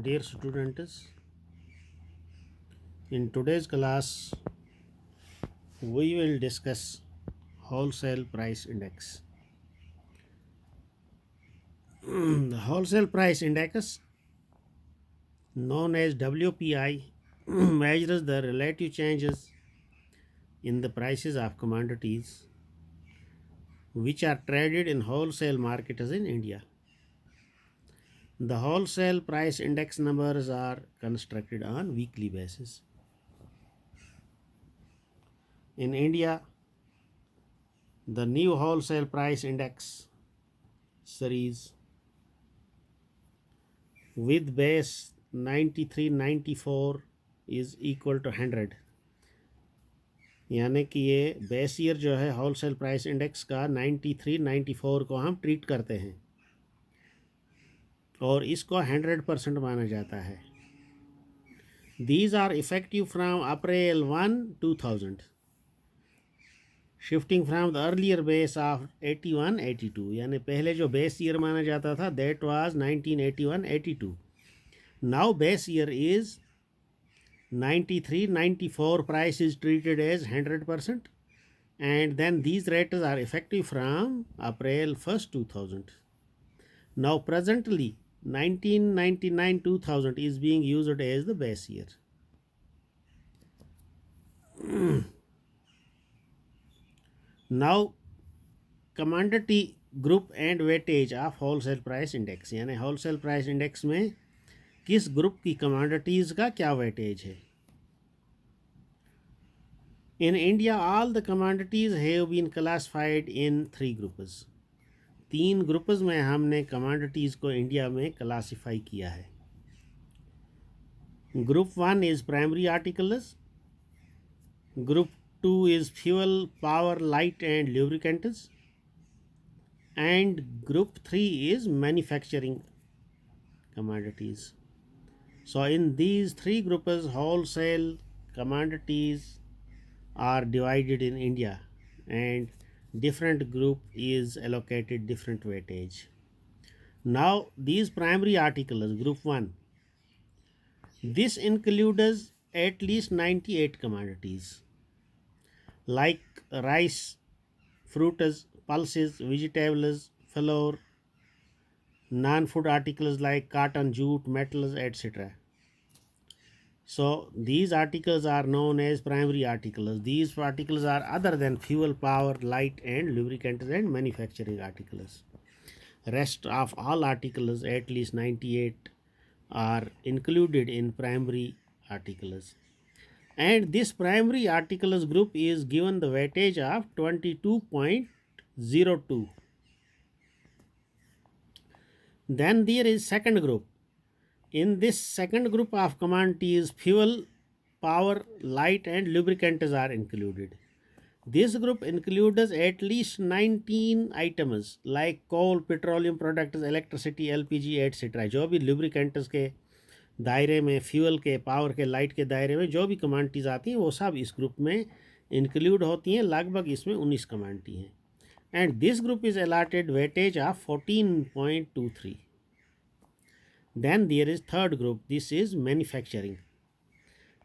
Dear students, in today's class we will discuss wholesale price index. The wholesale price index, known as WPI, measures the relative changes in the prices of commodities which are traded in wholesale markets in India. The wholesale price index numbers are constructed on weekly basis. In India, the new wholesale price index series with base 9394 is equal to 100, यानी कि ये base year जो है wholesale price index का 9394 को हम treat करते हैं और इसको 100% माना जाता है. These are effective from April 1, 2000, shifting from the earlier base of 81-82, यानी पहले जो बेस ईयर माना जाता था that was 1981-82. Now base year is 93-94, price is treated as 100%, and then these rates are effective from April 1st, 2000. Now presently 1999-2000 is being used as the base year. Now commodity group and weightage of wholesale price index, यानी wholesale price index में किस group की commodities का क्या weightage है. In India all the commodities have been classified in 3 groups. 3 groups में हमने commodities को इंडिया में क्लासिफाई किया है. Group 1 is primary articles, group 2 is fuel, power, light and lubricants, and group 3 is manufacturing commodities. So in these 3 groups, wholesale commodities are divided in India, and different group is allocated different weightage. Now these primary articles, group 1, this includes at least 98 commodities like rice, fruits, pulses, vegetables, flour, non-food articles like cotton, jute, metals, etc. So these articles are known as primary articles. These articles are other than fuel, power, light and lubricants and manufacturing articles. Rest of all articles, at least 98, are included in primary articles. And this primary articles group is given the weightage of 22.02. Then there is second group. In this second group of commodities, fuel, power, light and lubricants are included. This group includes at least 19 items like coal, petroleum products, electricity, LPG, etc. जो भी lubricants के दायरे में, fuel के, power के, light के दायरे में जो भी कमोडिटीज़ आती हैं वो सब इस ग्रुप में इंक्लूड होती हैं. लगभग इसमें 19 कमोडिटी हैं. And this group is allotted weightage of 14.23. Then there is third group. This is manufacturing.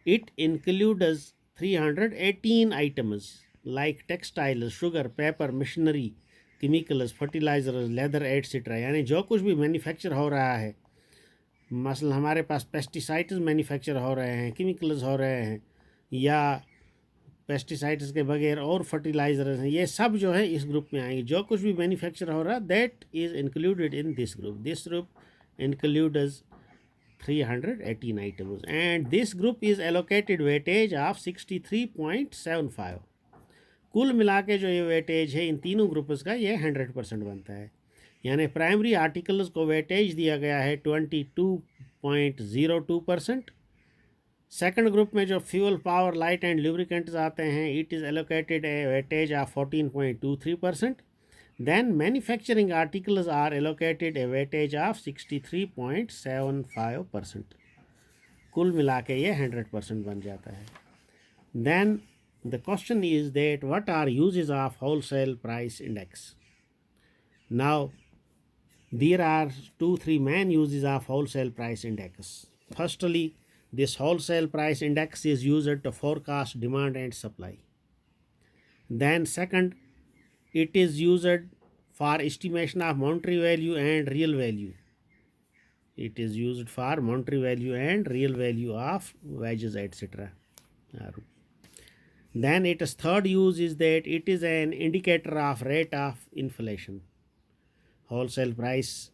It includes 318 items like textiles, sugar, paper, machinery, chemicals, fertilizers, leather, etc. यानी जो कुछ भी मैन्युफैक्चर हो रहा है, मसलन हमारे पास पेस्टिसाइड्स मैन्युफैक्चर हो रहे हैं, केमिकल्स हो रहे हैं, या पेस्टिसाइड्स के बगैर और फर्टिलाइजर्स हैं, ये सब जो है इस ग्रुप में आएंगे. जो कुछ भी मैन्युफैक्चर हो रहा है that is included in this group. This group includes 318 items, and this group is allocated weightage of 63.75. कुल मिला के जो ये वेटेज है इन तीनों ग्रुप्स का ये 100% बनता है. यानी प्राइमरी आर्टिकल्स को वेटेज दिया गया है 22.02%. सेकंड ग्रुप में जो fuel, power, light and lubricants आते हैं it is allocated A weightage of 14.23%. Then manufacturing articles are allocated a weightage of 63.75%. कुल मिला के ये 100% बन जाता है. Then the question is that what are uses of wholesale price index? Now There are 2 3 main uses of wholesale price index. Firstly, this wholesale price index is used to forecast demand and supply. Then second, it is used for estimation of monetary value and real value. It is used for monetary value and real value of wages, etc. Then its third use is that it is an indicator of rate of inflation. Wholesale price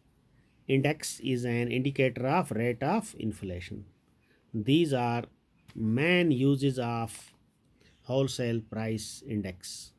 index is an indicator of rate of inflation. These are main uses of wholesale price index.